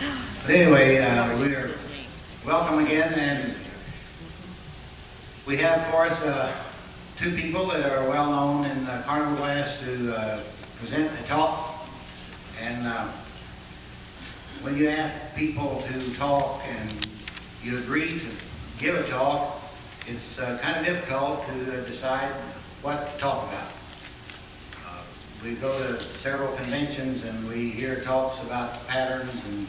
But anyway, we're welcome again, and we have for us two people that are well known in Carnival glass to present a talk. And when you ask people to talk and you agree to give a talk, it's kind of difficult to decide what to talk about. We go to several conventions and we hear talks about patterns and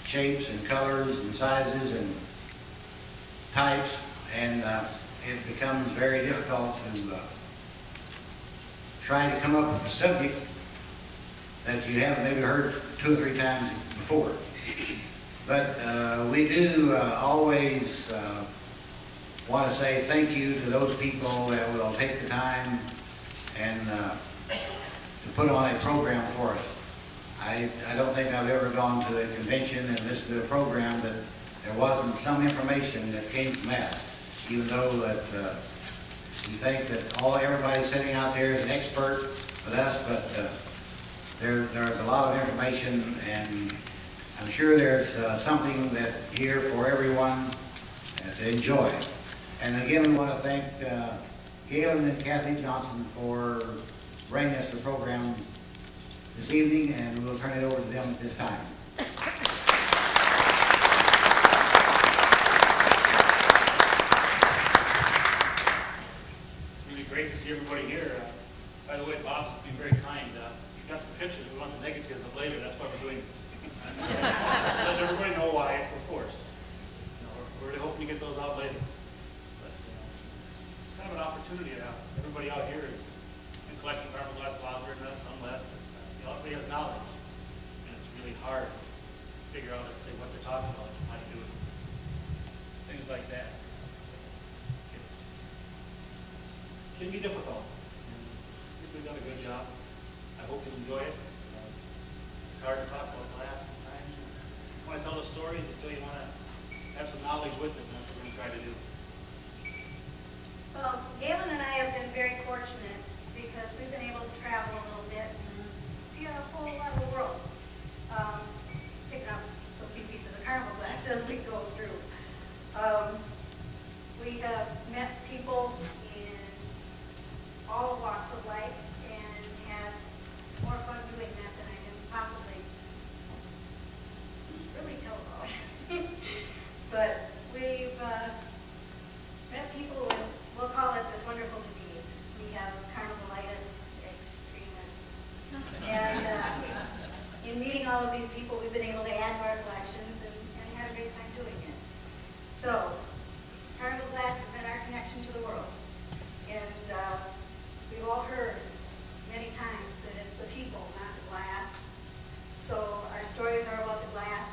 shapes and colors and sizes and types, and it becomes very difficult to try to come up with a subject that you haven't maybe heard 2 or 3 times before. But we do always want to say thank you to those people that will take the time and to put on a program for us. I don't think I've ever gone to a convention and listened to a program that there wasn't some information that came from that, even though that we think that everybody sitting out there is an expert with us, but there's a lot of information, and I'm sure there's something that here for everyone to enjoy. And again, we want to thank Galen and Kathi Johnson for bringing us the program this evening, and we'll turn it over to them at this time. It's really great to see everybody here. By the way, Bob's been very kind. You've got some pictures. We want the negatives of later. That's why we're doing this. To let everybody know why we're forced. We're really hoping to get those out later. But it's kind of an opportunity. Everybody out here is collecting Carnival glass longer than us, some less, but everybody has knowledge, and it's really hard to figure out, let's say, what they're talking about, how to do it, things like that. It can be difficult. I think we've done a good job. I hope you enjoy it. It's hard to talk about glass sometimes. You want to tell a story, but still you want to have some knowledge with it, and that's what we're going to try to do. Well, Galen and I have been very fortunate because we've been able to travel a little bit and see a whole lot of the world, picking up a few pieces of Carnival glass as we go through. We have met people in all walks of life and had more fun doing that than I can possibly really tell about. But we've met people with, we'll call it the wonderful disease. We have carnivalitis extremis. And in meeting all of these people, we've been able to add to our collections and had a great time doing it. So, Carnival glass has been our connection to the world. And we've all heard many times that it's the people, not the glass. So our stories are about the glass,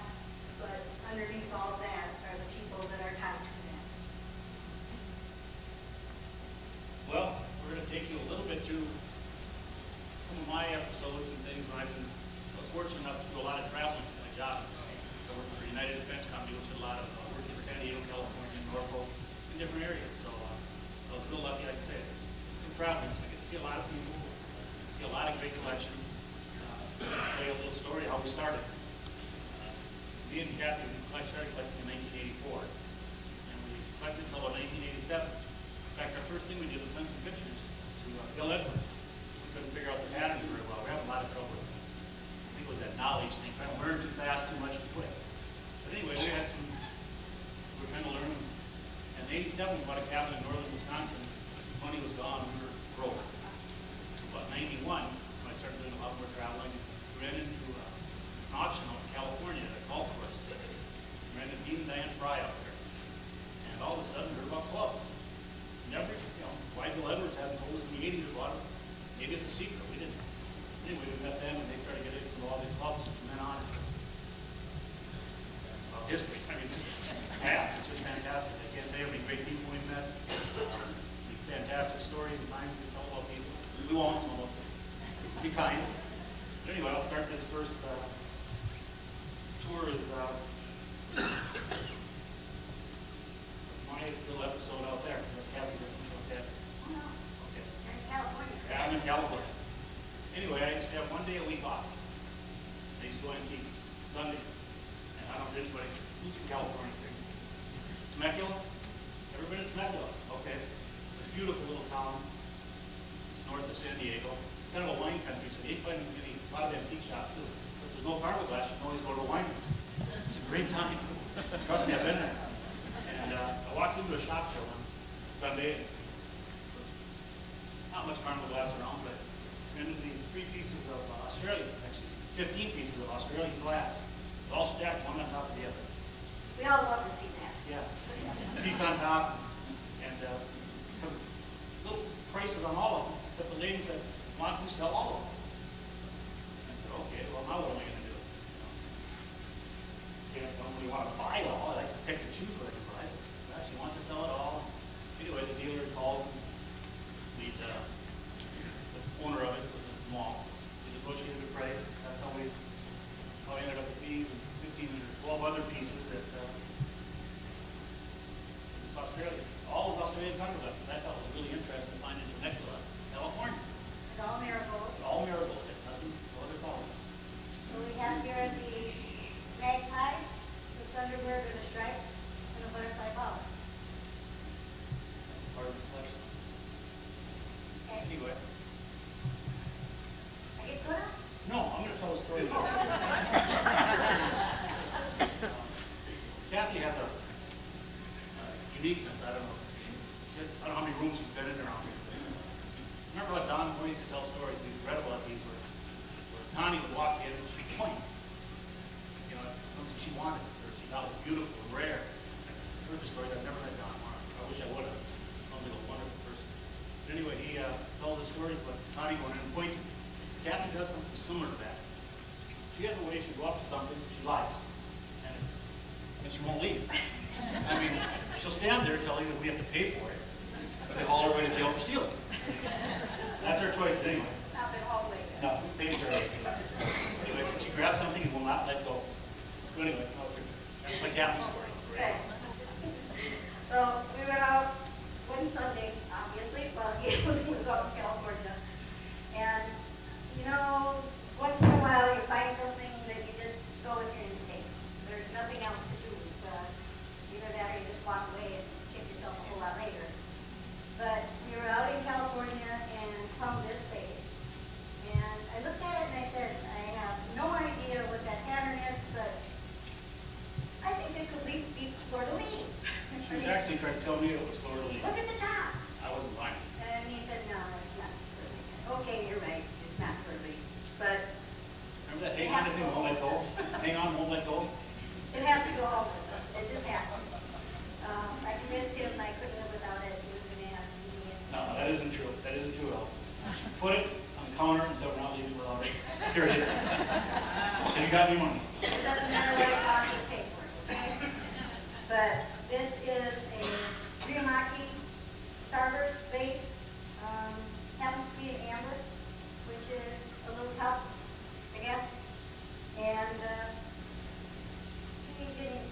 but underneath all of that are the people that are tied to that. Well, we're going to take you a little bit through some of my episodes and things when I was fortunate enough to do a lot of traveling for my job. I worked for United Defense Company, which did a lot of work in San Diego, California, Norfolk, in different areas. So I was real lucky, like I said, some traveling. So I get to see a lot of people, see a lot of great collections. Tell you a little story how we started. Me and Kathy started collecting in 1984, and we collected until about 1987. In fact, our first thing we did was send some pictures to Bill Edwards. We couldn't figure out the patterns very well. We have a lot of trouble with it. I think it was that knowledge thing, trying to learn too fast, too much, too quick. But anyway, we were trying to learn. And in 87, we bought a cabin in northern Wisconsin. Money was gone. We were broke. So about 91, when I started doing a lot more traveling, we ran into an auction out in California at a golf course. We ran into Dean and Diane Fry out there. And all of a sudden, we heard about clubs. Never, why Bill Edwards hadn't told us in the 80s about it. Maybe it's a secret. We didn't. Anyway, we met them and they started getting us into all these clubs from then on. History. I mean, yeah, it's just fantastic. I can't say how many great people we've met. Fantastic stories and times we tell about people. We won't, so we'll be kind. But anyway, I'll start this first tour is my little episode out there. That's Kathy doesn't know that. Oh, no. Okay. You're in California. Yeah, I'm in California. Anyway, I used to have one day a week off. I used to go antique Sundays. Ridge, but who's from California? Temecula? Ever been to Temecula? Okay. It's a beautiful little town. It's north of San Diego. It's kind of a wine country, so you find a lot of antique shops too. But if there's no carnival glass, you can always go to a winery. It's a great time. Trust me, I've been there. And I walked into a shop show on Sunday. Not much carnival glass around, but into these 3 pieces of Australian, actually 15 pieces of Australian glass. They're all stacked one on top of the other. We all love to see that. Yeah. A piece on top, and little prices on all of them, except the lady said, why don't you sell all of them? I said, okay, well now what am I going to do? I don't really want to buy it all. I like to pick and choose what I can buy. But she wants to sell it all. Anyway, the dealer called the owner of it was a mall. We negotiated the price. That's how we ended up with these and 15 or 12 other pieces that this Australia. All of Australian carnival glass. I thought was really interesting to find in Temecula, California. It's all miracles. All miracle. It's nothing, no other problem. So we have here the magpie, the thunderbird with a stripe, and a butterfly ball. Part of the collection. Okay. Anyway. I get good up? No, I'm going to tell a story about this. Kathy has a uniqueness. I don't know. I don't know how many rooms she's been in around here. Remember how Don used to tell stories? We read about these where Connie would walk in and she'd point. You know, something she wanted or she thought was beautiful and rare. I heard the stories. I've never met Don Mark. I wish I would have. Sounds like a wonderful person. But anyway, he tells the stories about Connie going in and pointing. Kathy does something similar to that. She has a way she'll go up to something, she likes, and she won't leave. I mean, she'll stand there and tell you that we have to pay for it, but they haul her away to jail for stealing. That's her choice anyway. Not been always. No, we paid her. Anyway, so she grabs something and will not let go. So anyway, that's my Kathy story. Okay. So we were out one Sunday, obviously, while Galen was out in California. And, you know, once in a while you find something that you just go with your instincts. There's nothing else to do. Either that or you just walk away and kick yourself a whole lot later. But we were out in California and found this place. And I looked at it and I said, I have no idea what that pattern is, but I think it could be fleur-de-lis. She was actually trying to tell me it was fleur-de-lis. Look at the top. I wasn't lying. And he said, no, it's not fleur-de-lis. Okay, you're right. It's not fleur-de-lis. But Remember that hang on thing, won't let go? Hang on, won't let go? it has to go home with us. It just has to. I convinced him I couldn't live without it. He was going to have to give me it. No, that isn't true. That isn't true at all. She put it on the counter and said, we're not leaving without it. Period. And you got me money. It doesn't matter what it costs, just pay for it, okay? But this is a Ryumaki starter base. Happens to be an amber, which is a little tough, I guess. And he didn't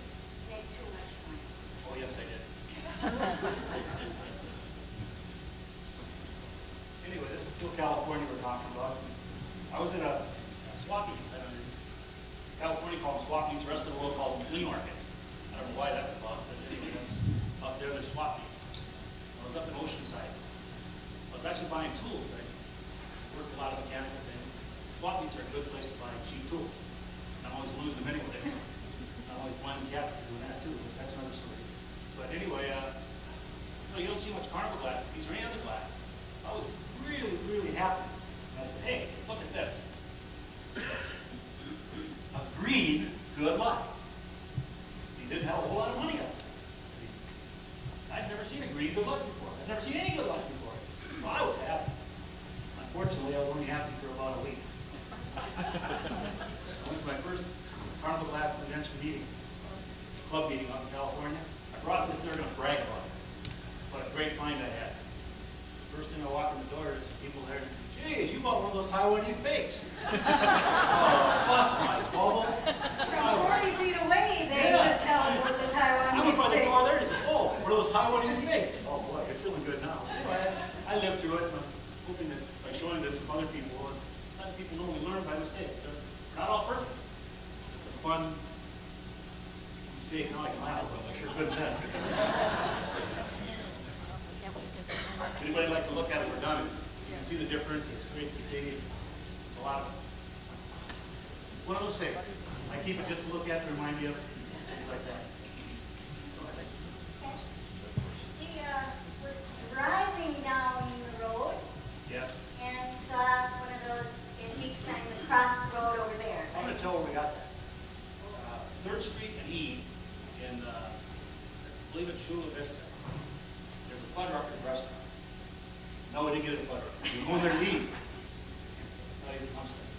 make too much money. Oh, yes, I did. Anyway, this is still California we're talking about. I was at a swap meet. California called them swap meets. The rest of the world called them flea markets. I don't know why that's about, but anyway, up there, there's swap meets. I was up in Oceanside. I was actually buying tools. I worked a lot of mechanical things. Swap meets are a good place to buy cheap tools. And I'm always losing them anyway, so I'm always blaming Kathy for doing that too. But that's another story. But anyway, you don't see much carnival glass piece or any other glass. I was really, really happy. And I said, hey, look at this. A green good luck. He didn't have a whole lot of money on it. I'd never seen a green good luck before. I've never seen any good luck before. Well, I was happy. Unfortunately, I was only happy for about a week. I went to my first carnival glass convention meeting, club meeting up in California. I brought this there to brag about it. What a great find I had. First thing I walked in the door is people there and said, geez, you bought one of those Taiwanese cakes. Oh, bust my bubble. From 40 feet away, they would tell it was a Taiwanese I went by the cake. door there and said, oh, what are those Taiwanese cakes? Oh boy, you're feeling good now. Anyway, I lived through it, and I'm hoping that by showing this to other people, letting people know we learn by mistakes. They're not all perfect. It's a fun steak, I like mild, but I sure couldn't then. Anybody like to look at it? We're done. You can see the difference. It's great to see. It's a lot of, it's one of those things. I keep it just to look at to remind you of things like that. We were driving down the road Yes. and saw one of those antique signs across the road over there. I'm going to tell where we got that. 3rd Street and E in, I believe it's Chula Vista. There's a Fuddruckers restaurant. No, we didn't get it at Fuddruckers. We're going there to eat. I'll tell you the concept.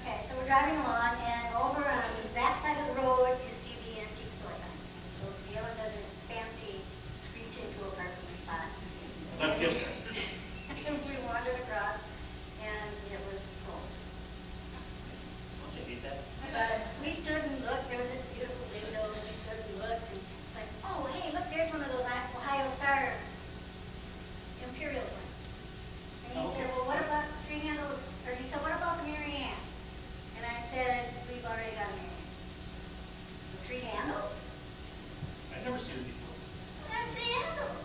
Okay, so we're driving along, and over on the back side of the road, you see the antique store sign. So the other does this fancy screech into a parking spot. Let's get there. And we wandered across, and it was full. Don't you hate that? But we stood and looked, there was this beautiful window, and we stood and looked, and it's like, oh, hey, look, there's one of those Ohio Star Imperial ones. And he said, well, what about the three-handle, or he said, what about the Mary Ann? And I said, we've already got a Mary Ann. The three-handle? I've never seen it before. Well, that's three-handle.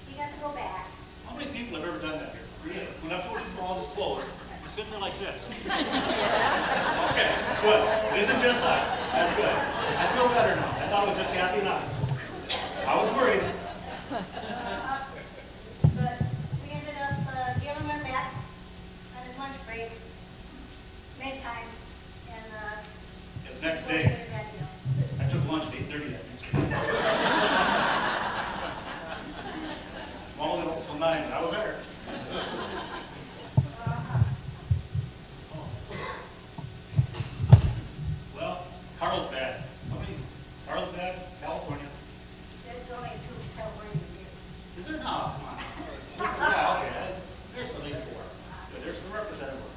You got to go back. How many people have ever done that here? Really? When I've told these all this closed, we're sitting there like this. Okay, good. It isn't just us. That's good. I feel better now. I thought it was just Kathy and I was worried. But we ended up, Galen went back on his lunch break, midtime, and, The next day, I took lunch at 8:30 that next day. Small little till 9, I was there. Well, Carlsbad. How many? Carlsbad, California. There's only 2 Californians here. Is there not? Come on. Yeah, okay. There's at least 4. Good. There's some representative.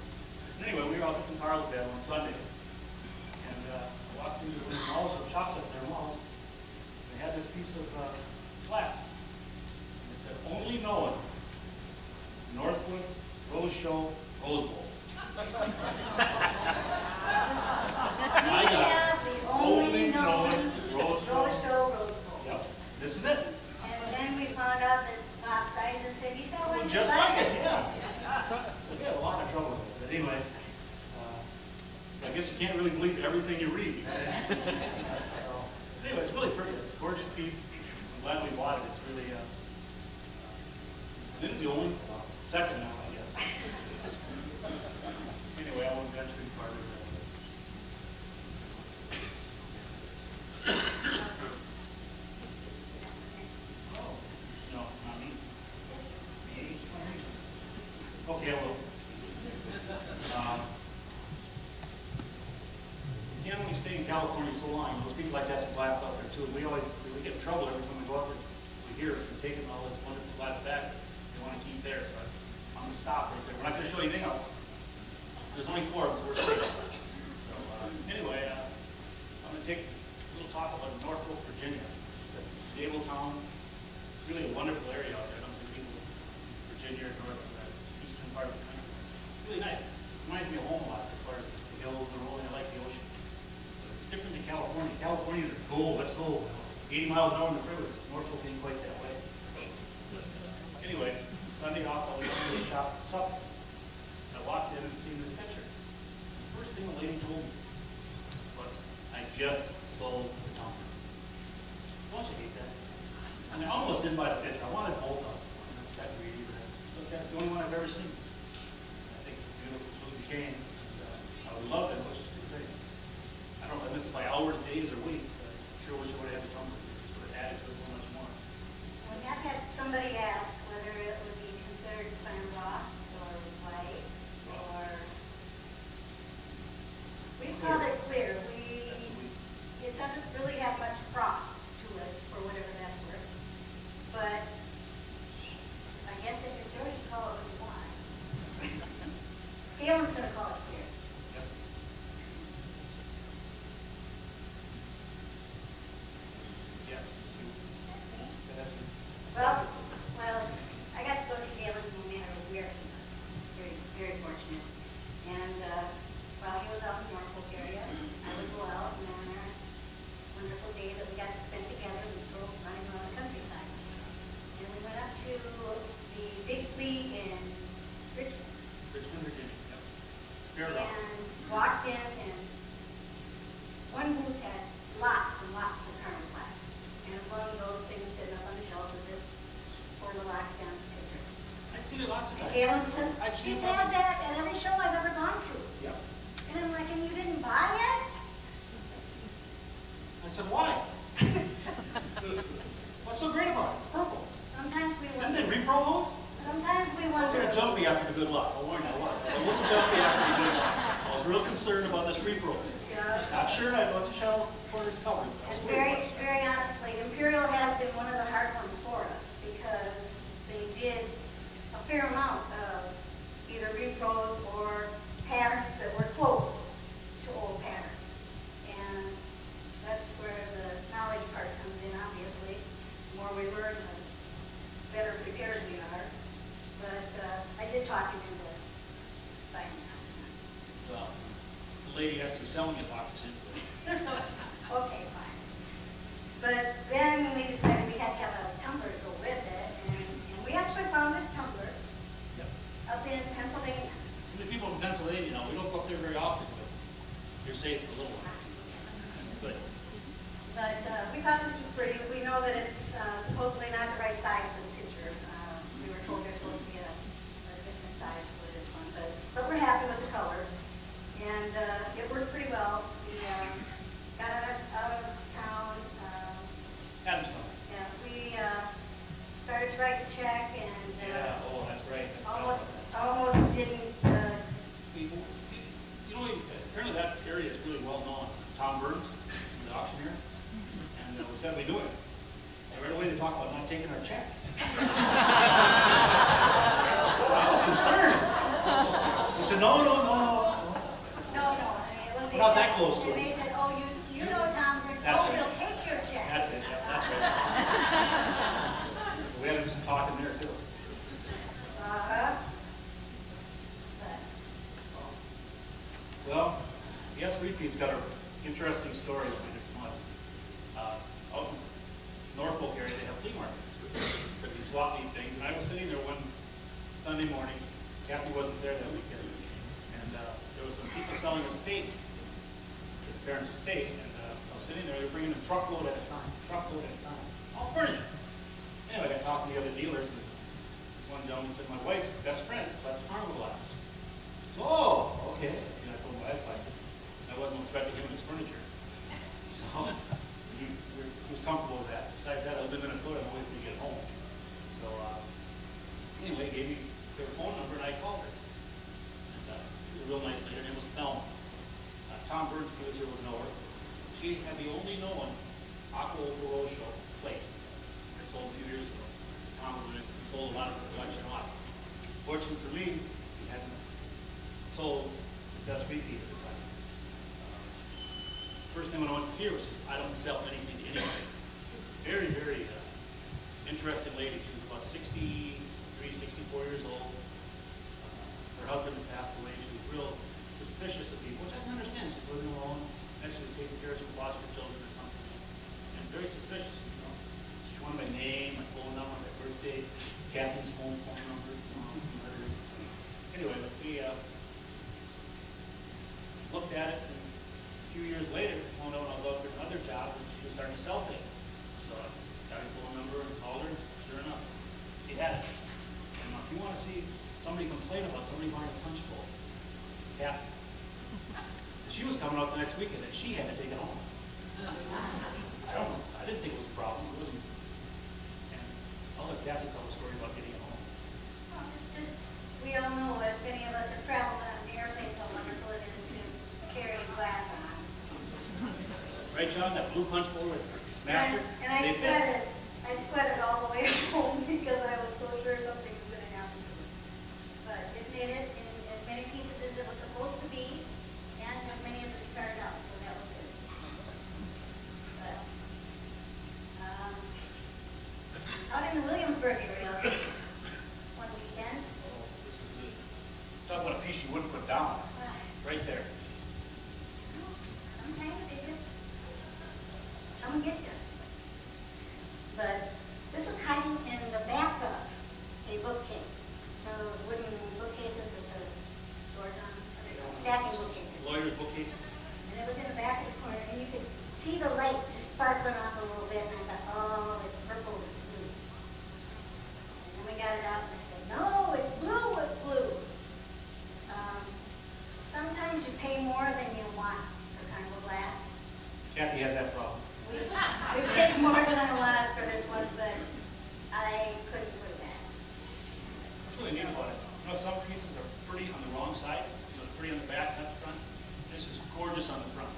Anyway, we were also in Carlsbad on Sunday. And I walked into the malls or shops up there, malls. They had this piece of glass. And it said, only known Northwood Rose Show Rose Bowl. We have the only known Rose Show Show. Rose Bowl. Yep. This is it. And then we found out that Bob Sizer said, he's got one just Just like like it. it, yeah. So we had a lot of trouble with it. But anyway, I guess you can't really believe everything you read. So, anyway, it's really pretty. It's a gorgeous piece. I'm glad we bought it. It's really, it is the only, second now, I guess. Anyway, I won't venture too far with that. Oh, no, not me. Okay, well, you can't only stay in California so long. Those people like to have some glass out there too. We get in trouble every time we go out there. We hear from taking all this wonderful glass back. They want to keep there, so I'm going to stop right there. We're not going to show you anything else. There's only 4 of us. We're safe. So anyway, I'm going to take a little talk about Norfolk, Virginia. It's a stable town. It's really a wonderful area out there. I don't think people in Virginia or north of that eastern part of the country. It's really nice. It reminds me of home a lot as far as the hills, the rolling. I like the ocean. But it's different than California. Californians are gold. Let's go. 80 miles an hour in the freeways. Norfolk ain't quite that way. Anyway, Sunday off, I went to the shop for supper. I walked in and seen this picture. The first thing the lady told me was, I just sold the town. Don't you hate that? And I almost didn't buy the picture. I wanted both of them. That greedy, but that's the only one I've ever seen. I think it's beautiful. Susie Kane. I would love that. I don't know if I missed it by hours, days, or weeks, but I sure wish I would have had the tumbler. It would have added to it so much more. We have had somebody ask whether it would be considered Carnival or white or, we called it clear. It doesn't really have much frost to it for whatever that's worth. But I guess if it's yours, you call it what you want. Galen's going to call it clear. Yep. seen it lots of times. Galen, I've seen she's it. had that at every show I've ever gone to. Yep. And I'm like, and you didn't buy it? I said, why? What's so great about it? It's purple. Sometimes we Didn't wonder. they repro those? Sometimes we I was wonder. going to jump me after the good luck. I'll warn you, I was. A little jumpy after the good luck. I was real concerned about this repro. Yeah. Not sure I wasn't sure how it's covered. And very honestly, Imperial has been one of the hard ones for us because they did a fair amount of either repros or patterns that were close to old patterns. And that's where the knowledge part comes in, obviously. The more we learn, the better prepared we are. But I did talk him into buying it. Well, the lady actually selling it talked us into it. Okay, fine. But then we decided we had to have a tumbler to go with it, and we actually found this tumbler Yep. up in Pennsylvania. And the people in Pennsylvania, we don't go up there very often, but you're safe for a little while. Good. But we thought this was pretty. We know that it's supposedly not the right size for the picture. We were told there's supposed to be a different size for this one, but we're happy with the color. And it worked pretty well. We got it out of town. Adamstown. Yeah, we started to write the check and Yeah, oh, that's right. almost didn't. People, you know, apparently that area is really well known. Tom Burns, the auctioneer, and we said we knew him. And right away they talked about not taking our check. I was concerned. We said, no. No, I mean, it wasn't. Not that close to And it. they said, oh, you know Tom Burns. That's Oh, right. we'll take your check. That's it, yeah, that's right. We had to do some talking there too. Uh-huh. But, Well, yes, Repeat's got an interesting story behind it from us. Out in Norfolk area, they have flea markets. So we swap meet things, and I was sitting there one Sunday morning. Kathy wasn't there that weekend, and there was some people selling a steak, their parents' estate, and I was sitting there. They were bringing a truckload at a time, all furniture. Anyway, I got talking to the other dealers, and one gentleman said, "My wife's best friend collects Carnival glass." So, oh, okay. And I told my wife I wasn't expecting him and his furniture. So he was comfortable with that. Besides that, I live in Minnesota. I'm waiting to get home. So anyway, he gave me their phone number, and I called her. And she was a real nice lady. Her name was Thelma. Tom Burns producer would know her. She had the only known Aqua Roadshow plate. I sold a few years ago. Tom was in sold a lot of the collection off. Fortunately for me, he hadn't sold the best repeat at the time. First thing when I went to see her was just, I don't sell anything to anybody. Very, very interesting lady. She was about 63, 64 years old. Her husband had passed away. She was real suspicious of people, which I can understand. She's living alone. Actually was taking care of some foster children or something. And very suspicious, you know. She wanted my name, my phone number, my birthday, Kathy's phone number. Anyway, we looked at it, and a few years later, found out when I was out for another job, and she was starting to sell things. So I got her phone number and called her, and sure enough, she had it. And if you want to see somebody complain about somebody buying a punch bowl, Kathy. She was coming out the next weekend, and she had to take it home. I don't know. I didn't think it was a problem. It wasn't. And I'll let Kathy tell the story about getting it home. well, it's just, we all know if any of us have traveled on an airplane, how wonderful it is to carry glass on. Right, John? That blue punch bowl with Master? And I they fit. sweated all the way home because I was so sure something was going to happen to it. But it made it in as many pieces as it was supposed to be, and as many as it started out, so that was good. But, out in the Williamsburg area, one weekend, Oh, this is good. Talk about a piece you wouldn't put down. Right there. sometimes they just come and get you. But this was hiding in the back of a bookcase. Those wooden bookcases with the doors on, stacking bookcases. Lawyer's bookcases. And it was in Kathy has that problem. We paid more than I wanted for this one, but I couldn't put it back. What's really neat about it, you know, some pieces are pretty on the wrong side, you know, pretty on the back, not the front. This is gorgeous on the front.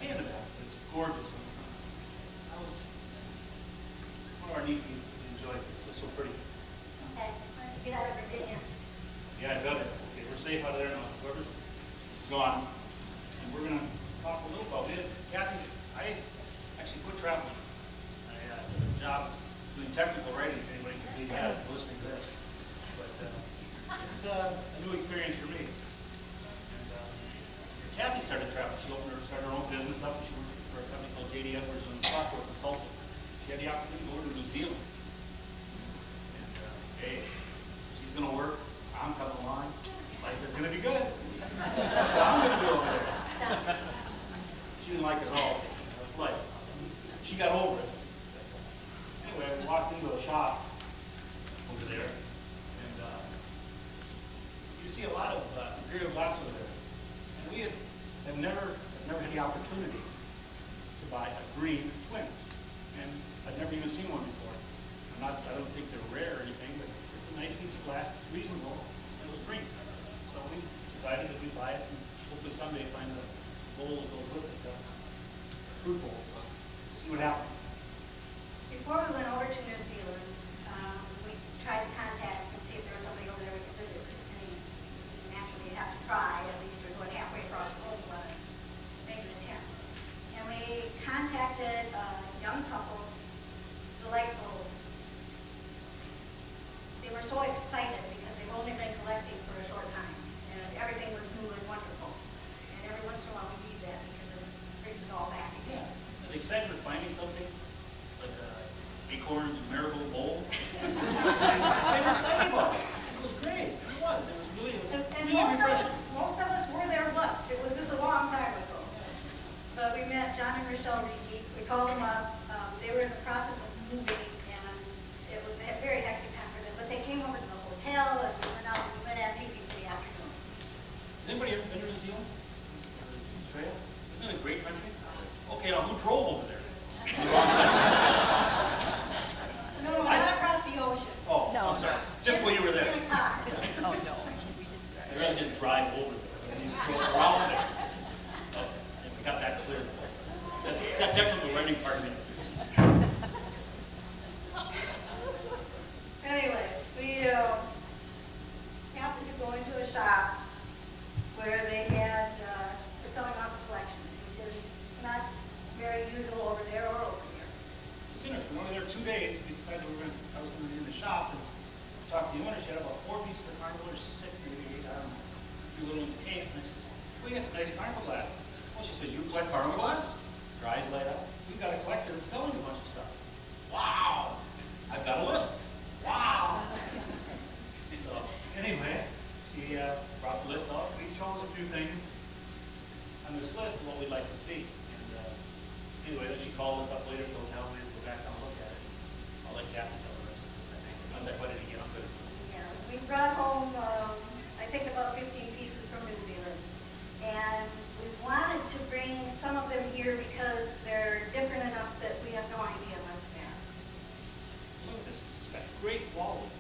Okay on the back, but it's gorgeous on the front. That was one of our neat pieces we enjoyed. It's so pretty. Okay, let's get out of Virginia. Yeah, I bet it. Okay, we're safe out of there now. Whoever's gone. And we're going to talk a little about it. Kathy's, I actually quit traveling. I had a job doing technical writing, if anybody can believe that, listening to this. But it's a new experience for me. And Kathy started traveling. She started her own business up. She worked for a company called J.D. Edwards and software consultant. She had the opportunity to go to New Zealand. And hey, she's going to work. I'm coming along. Life is going to be good. That's what I'm going to do over there. She didn't like it at all. That's life. She got over it. Anyway, we walked into a shop over there, and you see a lot of Imperial glass over there. And we have never had the opportunity to buy a green twin. And I've never even seen one before. I don't think they're rare or anything, but it's a nice piece of glass. It's reasonable. And it was green. So we decided that we'd buy it and hopefully someday find a bowl that goes with it, a fruit bowl. So see what happens. Before we went over to New Zealand, we tried to contact and see if there was somebody over there we could visit. And naturally, you have to try, at least we're going halfway across the world, but make an attempt. And we contacted a young couple, delightful. They were so excited because they've only been collecting for a short time. And everything was new and wonderful. And every once in a while we need that because it brings it all back again. Are they excited for finding something? Like acorns, marigold bowl? They were excited about it. It was great. It was. It was really, And really refreshing. most of us were there once. It was just a long time ago. But we met John and Rochelle Reedy. We called them up. They were in the process of moving, and it was a very hectic time for them. But they came over to the hotel, and we went out and we went antiquing for the afternoon. Has anybody ever been to New Zealand? Or Australia? Isn't it a great country? Okay, now who drove over there? No, not across the ocean. Oh, No, I'm sorry. Just while you were there. In a car. Oh, no. I really didn't drive over there. You drove around there. Okay, we got that clear. It's that technical writing part of it. Anyway, we happened to go into a shop where they had, were selling off a collection, which is not very usual over there or over here. It was interesting. We were there 2 days. We decided I was going to be in the shop and talk to the owner. She had about 4 pieces of Carnival, or 6, maybe 8, I don't know. A few little in the case. And I said, well, you got some nice Carnival glass. Well, she said, you collect Carnival glass? Her eyes light up. We've got a collector that's selling a bunch of stuff. Wow! I've got a list. Wow! So, anyway, she brought the list out. We chose a few things on this list of what we'd like to see. And anyway, then she called us up later to the hotel. We had to go back down and look at it. I'll let Kathy tell the rest of it. Unless I put it again, I'm good. Yeah, we brought home, I think about 15 pieces from New Zealand. And we wanted to bring some of them here because they're different enough that we have no idea what's there. Look at this. It's got great quality.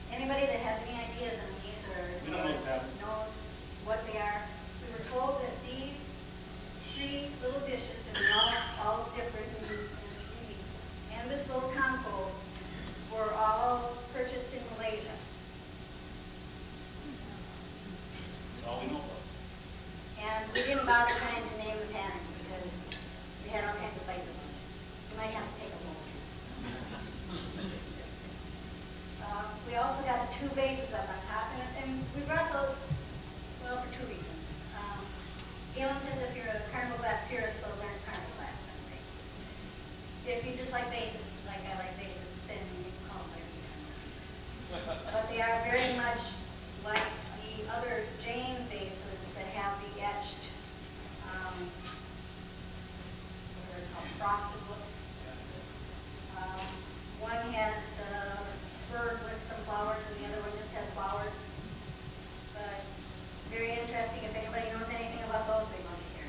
Anybody that has any ideas on these or We don't know what happened. knows what they are, we were told that these 3 little dishes, and they're all different and unique, and this little console were all purchased in Malaysia. That's all we know about. And we didn't bother trying to name the pattern because we had all kinds of places. You might have to take a moment. We also got 2 bases up on top, and we brought those, well, for 2 reasons. Galen says if you're a Carnival glass purist, those aren't Carnival glass. If you just like bases, like I like bases, then you can call them whatever. But they are very much like the other Jane bases that have the etched, what are they called, frosted look. One has bird with some flowers, and the other one just has flowers. But very interesting. If anybody knows anything about those, they want to hear.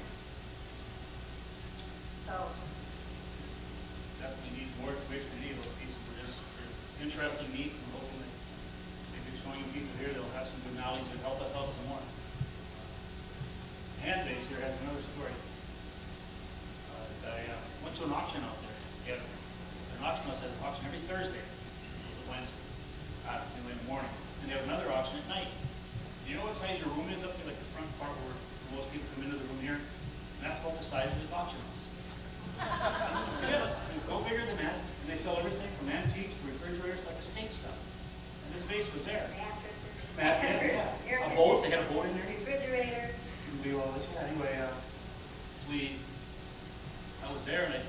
an auction out there. They had an auction house has an auction every Thursday, Wednesday, in the morning. And they have another auction at night. Do you know what size your room is up there, like the front part where most people come into the room here? And that's about the size of this auction house. It is. It's no bigger than that. And they sell everything from antiques to refrigerators, like estate stuff. And this space was there. Yeah. A boat. They had a boat in there. Refrigerator. You can do all this. Yeah. Anyway, I was there, and they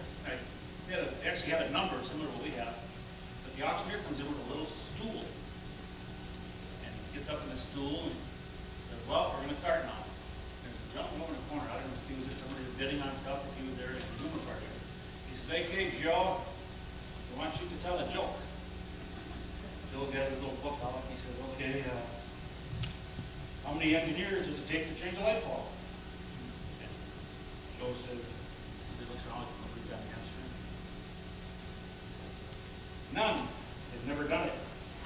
actually had a number similar to what we have. But the auctioneer comes in with a little stool, and he gets up in the stool and says, "Well, we're going to start now." There's a gentleman over in the corner. I don't know if he was just somebody bidding on stuff, if he was there at the rumor party. He says, "Okay, Joe, I want you to tell a joke." Joe has a little book out. He says, "Okay, how many engineers does it take to change a light bulb?" And Joe says, he looks around, nobody's got an answer. He says, "None. They've never done it."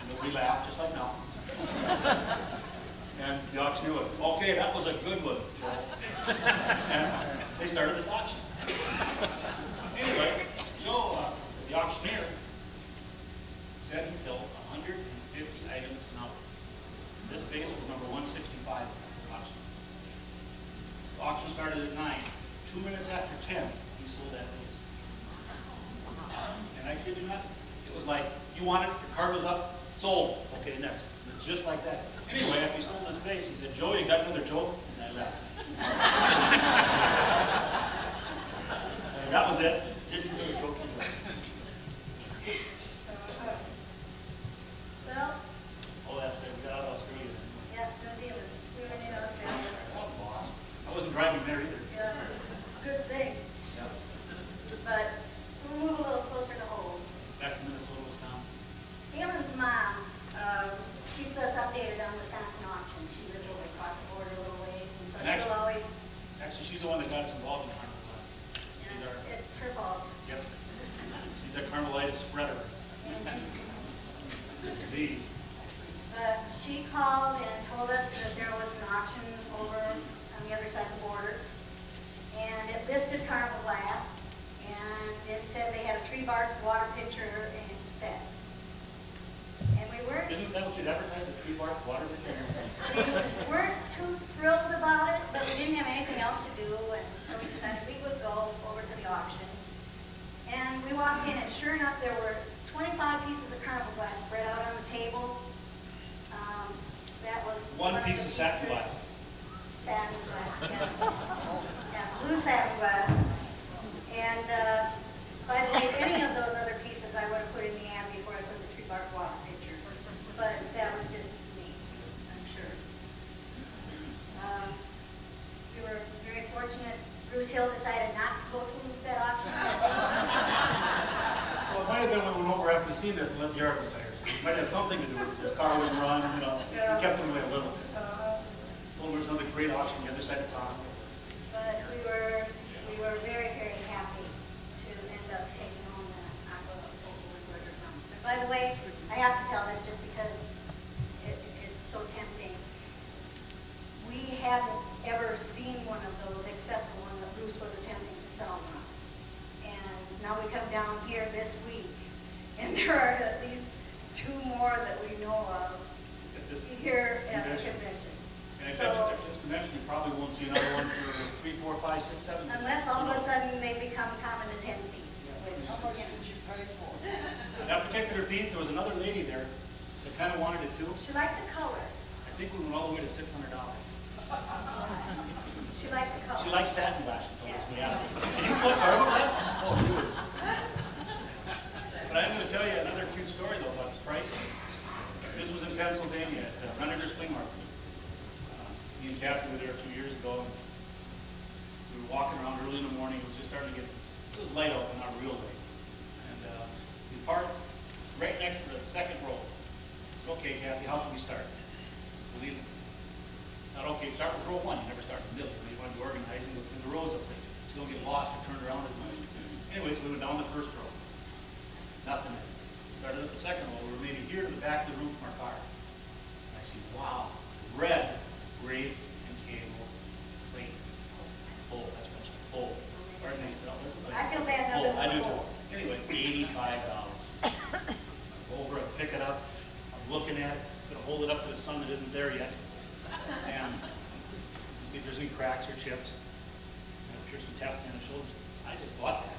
And nobody laughed, just like now. And the auctioneer went, "Okay, that was a good one, Joe." And they started this auction. Anyway, Joe, the auctioneer, said he sells 150 items an hour. This base was number 165 in the auction. The auction started at 9. 2 minutes after 10, he sold that base. And I kid you not, it was like, you want it, your card was up, sold. Okay, next. It's just like that. Anyway, after he sold this base, he said, "Joe, you got another joke?" And I left. And that was it. Didn't do a joke anymore. Well, Oh, that's right. We got out of Australia. yeah, New Zealand. We were in Australia. That was awesome. I wasn't driving there either. Yeah, good thing. Yeah. But we'll move a little closer to home. Back to Minnesota, Wisconsin. Galen's mom keeps us updated on Wisconsin auctions. She lives over across the border a little ways, and so And actually- she'll always, Actually, she's the one that got us involved in Carnival. you She's know, our, it's her fault. yep. She's a carnivalitis spreader. It's a disease. But she called and told us that there was an auction over on the other side of the border. And it listed Carnival glass, and it said they had a tree-bark water pitcher and set. And we weren't Isn't that what you'd advertise, a tree bark water pitcher? we weren't too thrilled about it, but we didn't have anything else to do, and so we decided we would go over to the auction. And we walked in, and sure enough, there were 25 pieces of Carnival glass spread out on the table. That was One of piece the of satin pieces- glass. Satin glass, yeah. Yeah, blue satin glass. And by the way, any of those other pieces I would have put in the ad before I put the tree bark water pitcher. But that was just me, I'm sure. We were very fortunate. Bruce Hill decided not to go to that auction. Well, it might have been when we went over after we seen this and let the yard was tires. It might have something to do with it. His car wouldn't run, you know. Yeah. We kept him away a little. Told him there was another great auction on the other side of town. But we were very, very happy to end up taking home the aqua woodworker from. And by the way, I have to tell this just because it's so tempting. We hadn't ever seen one of those except the one that Bruce was attempting to sell us. And now we come down here this week, and there are at least 2 more that we know of At this here at the convention. convention. And So- at this convention, you probably won't see another one for 3, 4, 5, 6, 7. Unless all of a sudden they become common as hen's teeth, which, That particular piece, there was another lady there that kind of wanted it too. she liked the color. I think we went all the way to $600. She liked the color. She likes satin glass, she told us. We asked her, "So you put carbon glass?" Oh, he was. But I'm going to tell you another cute story though about the price. This was in Pennsylvania at Renner's Flea Market. Me and Kathy were there 2 years ago. We were walking around early in the morning. It was just starting to get, it was light out, but not real light. And we parked right next to the second row. I said, "Okay, Kathy, how should we start?" So we thought, okay, start with row 1. You never start in the middle. You want to be organized and go through the rows up there. So you don't get lost or turned around as much. Anyways, we went down the first row. Nothing there. Started at the second row. We were maybe here to the back of the room from our car. And I see, wow, red, grape, and cable plate. Oh, that's much. Oh, pardon me. I feel bad, no, Oh, but I do whole. too. Anyway, $85. Go over and pick it up. I'm looking at it, gonna hold it up to the sun that isn't there yet. And see if there's any cracks or chips. And I'm sure some tapping on the shoulders. I just bought that.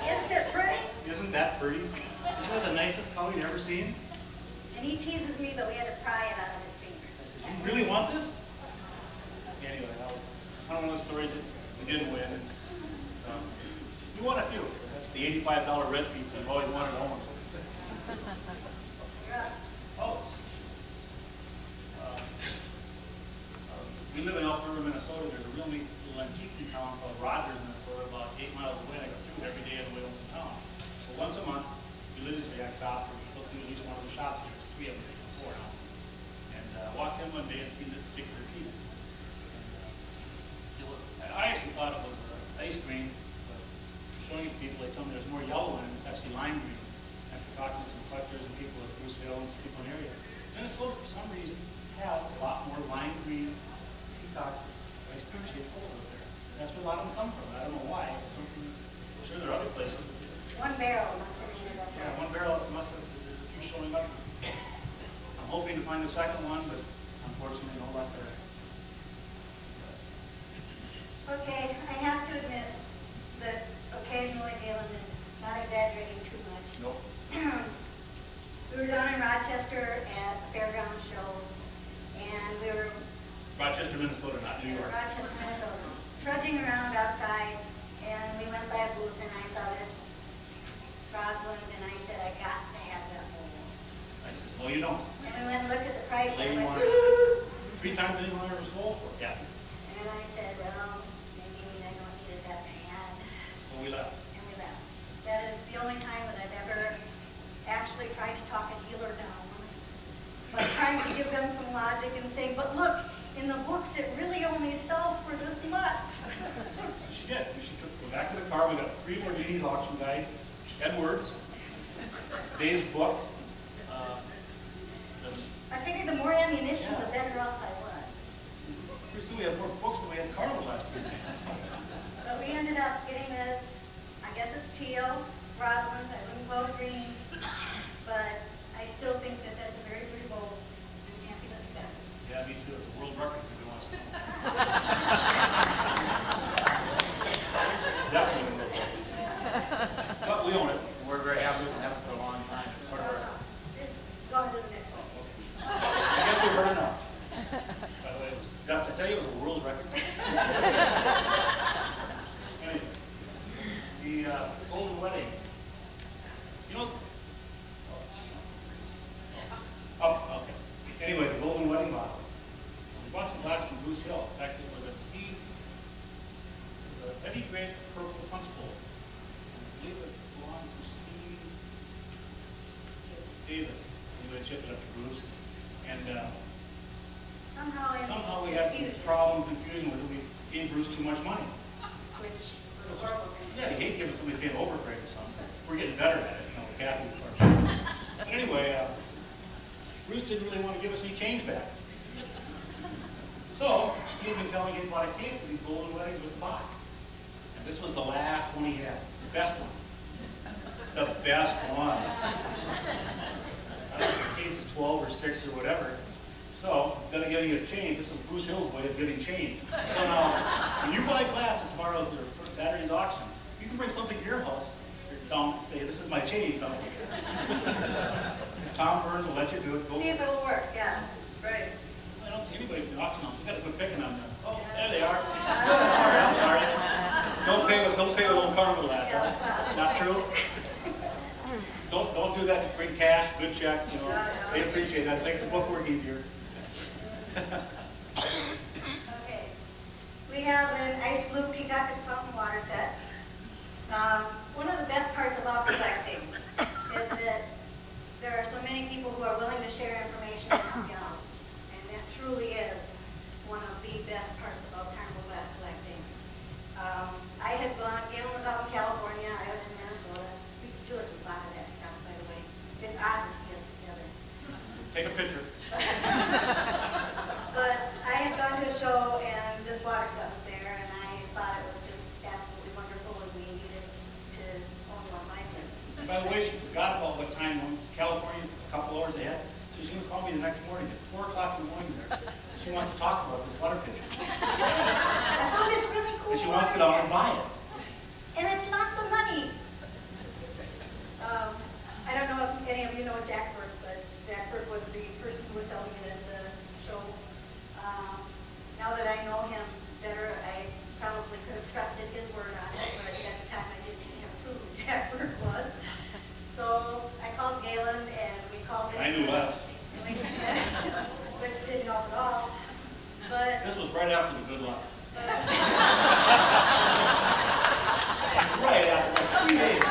Isn't it pretty? Isn't that pretty? Isn't that the nicest color you've ever seen? And he teases me, but we had to pry it out of his fingers. You really want this? Anyway, that was one of those stories that we didn't win. So we won a few. That's the $85 red piece I've always wanted almost. You're up. Oh. We live in Elk River, Minnesota. There's a real neat little antique town called Rogers, Minnesota, about 8 miles away. I go through it every day on the way home from town. So once a month, religiously, I stop and go through at least one of the shops there. There's 3 of them, maybe 4 now. And walked in one day and seen this particular piece. And I actually thought it was ice cream, but showing it to people, they told me there's more yellow in it. It's actually lime green. After talking to some collectors and people at Bruce Hill and some people in the area, Minnesota, for some reason, has a lot more lime green peacock ice cream shaped holes over there. That's where a lot of them come from. I don't know why. It's something, I'm sure there are other places. One barrel must have ended up there. Yeah, one barrel must have, there's a few showing up. I'm hoping to find the second one, but unfortunately no luck there. Okay, I have to admit that occasionally Galen is not exaggerating too much. Nope. We were down in Rochester at the fairground show, and we were Rochester, Minnesota, not New York. Rochester, Minnesota, trudging around outside, and we went by a booth, and I saw this Rosalind, and I said, I got to have that whole. I says, no, you don't. And we went and looked at the price, and Lady I went, wanted ooh. 3 times anyone ever sold for. Yeah. And I said, well, maybe I don't need it that bad. So we left. And we left. That is the only time that I've ever actually tried to talk a dealer down. But trying to give them some logic and saying, but look, in the books it really only sells for this much. She did. She took, go back to the car. We got 3 more ladies auction guides, Edwards, Dave's book. I figured the more ammunition, the better off I was. Pretty soon we had more books than we had Carnival last week. But we ended up getting this, I guess it's teal, Rosalind, I wouldn't call it green, but I still think that that's a very pretty bowl, and happy that we got it. Yeah, me too. It's a world record if you want to know. Definitely. But we own it. We're very happy with it. Have it for a long time. Part of our- Just go on to the next one. I guess we've heard enough. By the way, did I tell you it was a world record? Anyway, the golden wedding. You know, oh, okay. Anyway, the golden wedding bottle. We bought some glass from Bruce Hill. In fact, it was a heavy grade purple punch bowl. I believe it belonged to Steve Davis. Anyway, shipped it up to Bruce. And somehow we had some problem confusion with it. We gave Bruce too much money. Which was a horrible thing. Yeah, you hate giving somebody paid overfreight or something. We're getting better at it, you know, Kathy. But anyway, Bruce didn't really want to give us any change back. So he had been telling me he bought a case of these golden weddings with a box. And this was the last one he had, the best one. The best one. I don't know if the case is 12 or 6 or whatever. So instead of giving us change, this is Bruce Hill's way of giving change. So now, when you buy glass at tomorrow's or Saturday's auction, you can bring something to your house. Don't say, this is my change. No. If Tom Burns will let you do it, go. See if it'll work, yeah. Right. I don't see anybody in the auction house. We got to quit picking on them. Oh, there they are. Sorry, I'm sorry. Don't pay with old Carnival glass. Huh? Not true. Don't do that. Bring cash, good checks. You know, they appreciate that. It makes the book work easier. Okay. We have an ice blue peacock and fountain water set. One of the best parts about collecting is that there are so many people who are willing to share information and help you out. And that truly is one of the best parts about Carnival glass collecting. I had gone, Galen was out in California, I was in Minnesota. We could do us a lot of that stuff, by the way. It's odd to see us together. Take a picture. But I had gone to a show and this water set was there, and I thought it was just absolutely wonderful, and we needed to buy it. And it's lots of money. I don't know if any of you know Jack Burke, but Jack Burke was the person who was selling it at the show. Now that I know him better, I probably could have trusted his word on it, but at the time I didn't have a clue who Jack Burke was. So I called Galen and we called him. I knew less. Which didn't help at all. But This was right after the good luck. Right after, like 3 days.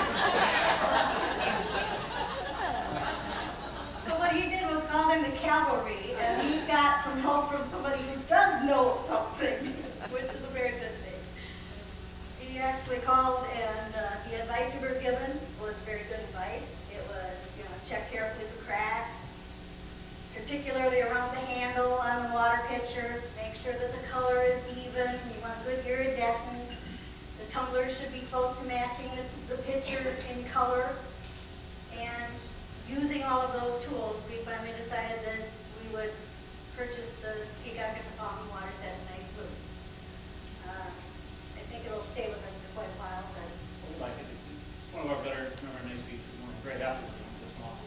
So what he did was call in the cavalry, and he got some help from somebody who does know something, which is a very good thing. He actually called, and the advice we were given was very good advice. It was, check carefully for cracks, particularly around the handle on the water pitcher. Make sure that the color is even. You want good iridescence. The tumbler should be close to matching the pitcher in color. And using all of those tools, we finally decided that we would purchase the Peacock and the Fountain water set in nice blue. I think it'll stay with us for quite a while, but We like it. It's one of our better, one of our nice pieces. We're very happy with this model.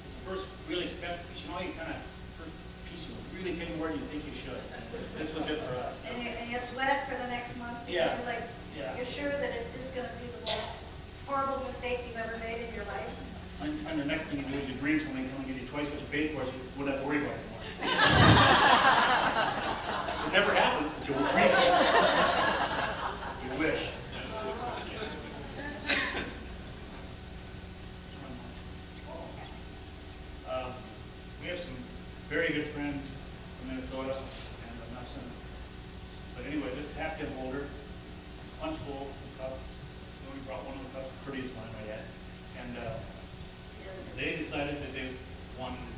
It's the first really expensive piece. You kind of, first piece you really pay more than you think you should. This was it for us. and you sweat it for the next month. Yeah. You're like, Yeah. you're sure that it's just going to be the most horrible mistake you've ever made in your life. And the next thing you do is you dream something, come and give you twice what you paid for, so you wouldn't have to worry about it anymore. It never happens, but you will dream it. You wish. We have some very good friends from Minnesota, and I'm not some. But anyway, this hat-pin holder, it's punch bowl cup. We only brought one of the cups, prettiest one I might add. And they decided that they wanted to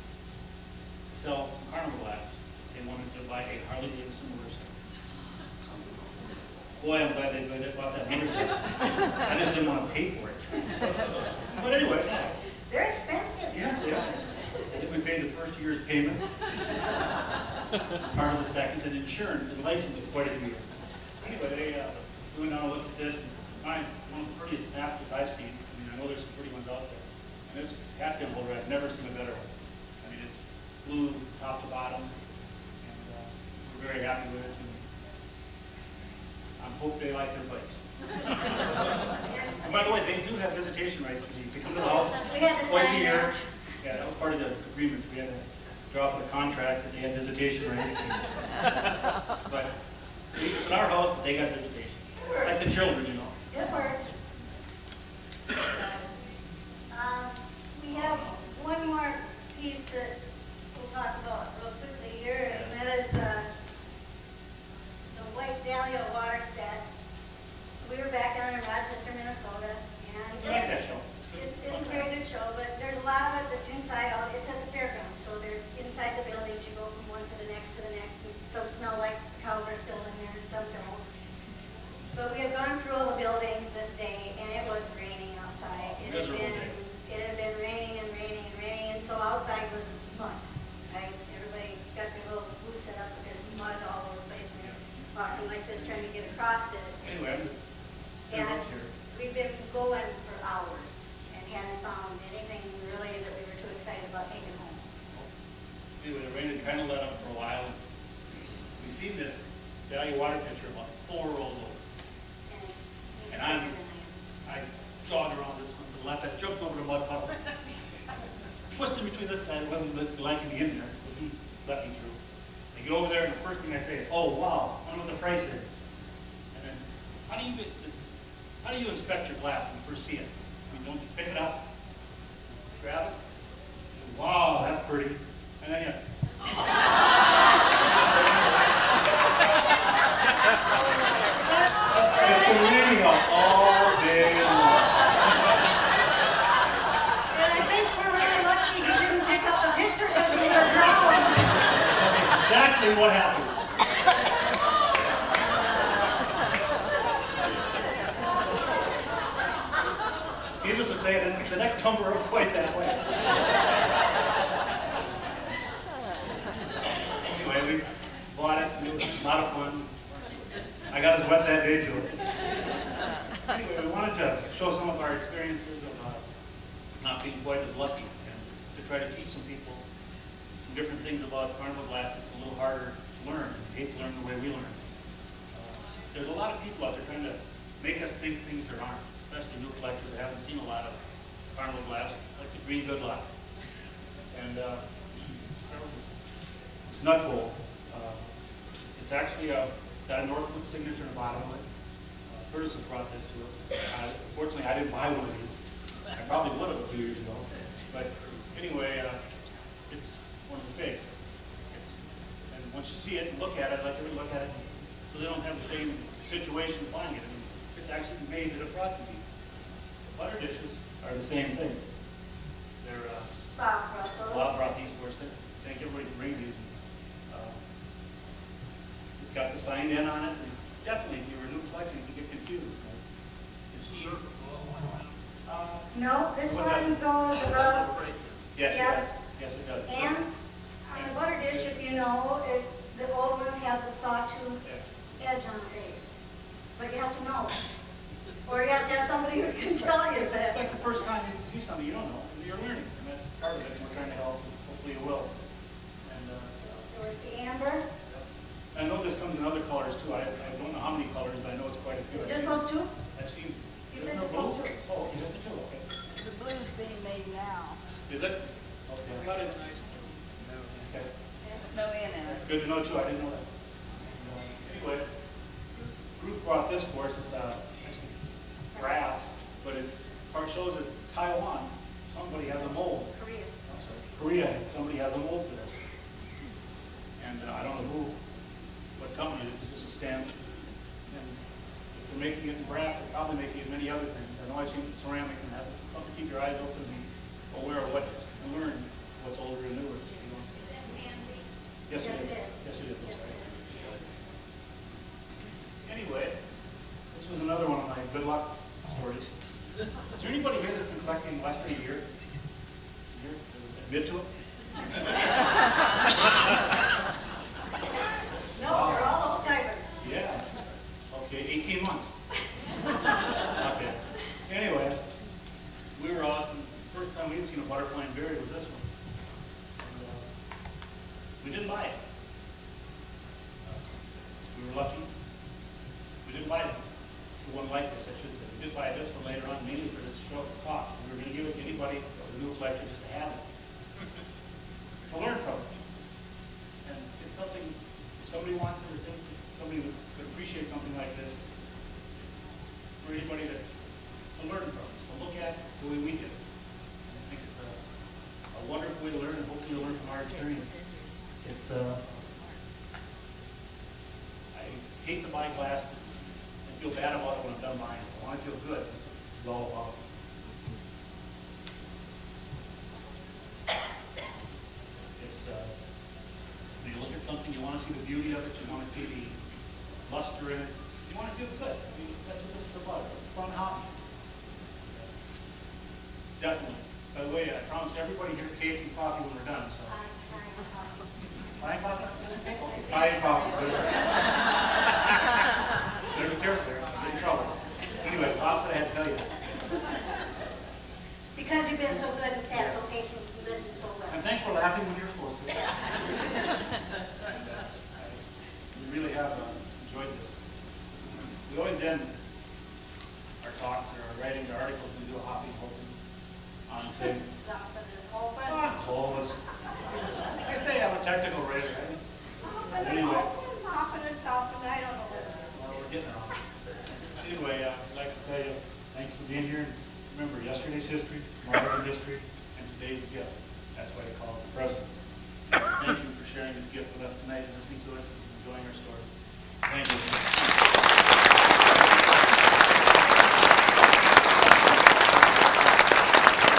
sell some Carnival glass. They wanted to buy a Harley Davidson motorcycle. Boy, I'm glad they bought that motorcycle. I just didn't want to pay for it. But anyway, They're expensive. yes, they are. I think we paid the first year's payments, part of the second, and insurance and license for quite a few years. Anyway, we went down and looked at this, and mine, one of the prettiest baskets I've seen. I mean, I know there's some pretty ones out there. And this hat-pin holder, I've never seen a better one. I mean, it's blue top to bottom, and we're very happy with it. And I hope they like their bikes. And by the way, they do have visitation rights for these. They come to the house We had to twice a sign year. that. Yeah, that was part of the agreement. We had to draw up a contract that they had visitation rights. But it's in our house, but they got visitation. Like the children, you know. It worked. We have one more piece that we'll talk about real quickly here, and that is the White Dahlia water set. We were back down in Rochester, Minnesota, and I like that show. it's a very good show, but there's a lot of it that's inside out. It's at the fairground, so there's inside the buildings. You go from one to the next to the next, and some smell like cows are still in there, and some don't. But we have gone through all the buildings this day, and it was raining outside. It had been raining and raining and raining, and so outside was mud. Right? Everybody got their little booth set up, and there's mud all over the place, and they're walking like this, trying to get across it. Anyway, And we've been going for hours and hadn't found anything really that we were too excited about taking home. anyway, the rain had kind of let up for a while. We seen this Dahlia water pitcher about 4 rolls over. And I jogged around this one to the left. I jumped over the mud puddle. Twisted between this guy who wasn't liking me in there, but he let me through. I get over there, and the first thing I say is, "Oh wow, I wonder what the price is." And then, how do you inspect your glass when you first see it? I mean, don't you pick it up, grab it? Wow, that's pretty. And then you. It's raining all day long. And I think we're really lucky he didn't pick up the picture because he was drowned. Exactly what happened. Needless to say, the next tumbler was quite that way. Anyway, we bought it. It was a lot of fun. I got as wet that day too. Anyway, we wanted to show some of our experiences of not being quite as lucky and to try to teach some people some different things about Carnival glass. It's a little harder to learn. We hate to learn the way we learn. There's a lot of people out there trying to make us think things there aren't, especially new collectors that haven't seen a lot of Carnival glass, like the green good luck. And it's nut gold. It's actually got a Northwood signature on the bottom of it. Curtis has brought this to us. Fortunately, I didn't buy one of these. I probably would have a few years ago. But anyway, it's one of the fakes. And once you see it and look at it, like everybody look at it, so they don't have the same situation finding it. I mean, it's actually made at a proximity. The butter dishes are the same thing. They're Bob brought these for us. Thank everybody for bringing these. It's got the signed in on it. And definitely, if you were a new collector, you could get confused. It's cheap. No, this one goes above. Yes, Yeah. yes, it does. And on the butter dish, if you know, the old ones have the sawtooth Yeah. edge on the base. But you have to know. Or you have to have somebody who can tell you It's that. like the first time you do something you don't know, you're learning. And that's part of it. We're trying to help. Hopefully you will. And There was the amber. I know this comes in other colors too. I don't know how many colors, but I know it's quite a few. Just those two? I've seen. You There's said no just blue? those two. Oh, okay, just the two. Okay. The blue's being made now. Is it? Okay. I thought it. Okay. No N in It's it. good to know too. I didn't know that. Anyway, Ruth brought this for us. It's actually brass, but it's part shows that Taiwan, somebody has a mold. Korea. I'm sorry, Korea, somebody has a mold for this. And I don't know what company this is a stamp. And if they're making it in brass, they're probably making it in many other things. I know I've seen ceramic and have something to keep your eyes open and be aware of what and learn what's older and newer. Yes, it is. Yes, it is. That's right. Anyway, this was another one of my good luck stories. Is there anybody here that's been collecting less than a year? Here? Admit to it? No, they're all old timers. Yeah. Okay, 18 months. Okay. Anyway, we were out, and the first time we had seen a butterfly and berry was this one. And, we didn't buy it. We were lucky. We didn't buy it. The one like this, I should say. We did buy this one later on, mainly for this show cost. We were going to give it to anybody that was a new collector just to have it. To learn from it. And it's something, if somebody wants it or thinks that somebody would appreciate something like this, it's for anybody to learn from, to look at the way we did. And I think it's a wonderful way to learn, and hopefully you'll learn from our experience. It's, I hate to buy glass I feel bad about it when I'm done buying it. I want to feel good. This is all about. It's, when you look at something, you want to see the beauty of it, you want to see the luster in it, you want to feel good. I mean, that's what this is about. It's a fun hobby. Definitely. By the way, I promised everybody here cake and coffee when we're done, so. Buying coffee? Buying coffee. Better be careful there. Get in trouble. Anyway, Bob said I had to tell you. Because you've been so good and sat so patiently and listened so well. And thanks for laughing when you're supposed to. We really have enjoyed this. We always end our talks or our writing, our articles, we do a hopping on things. Close. I guess they have a technical writer, right? Anyway. I don't know what. Well, we're getting around. Anyway, I'd like to tell you, thanks for being here. Remember, yesterday's history, tomorrow's history, and today's gift. That's why they call it the present. Thank you for sharing this gift with us tonight, listening to us, and enjoying our stories. Thank you.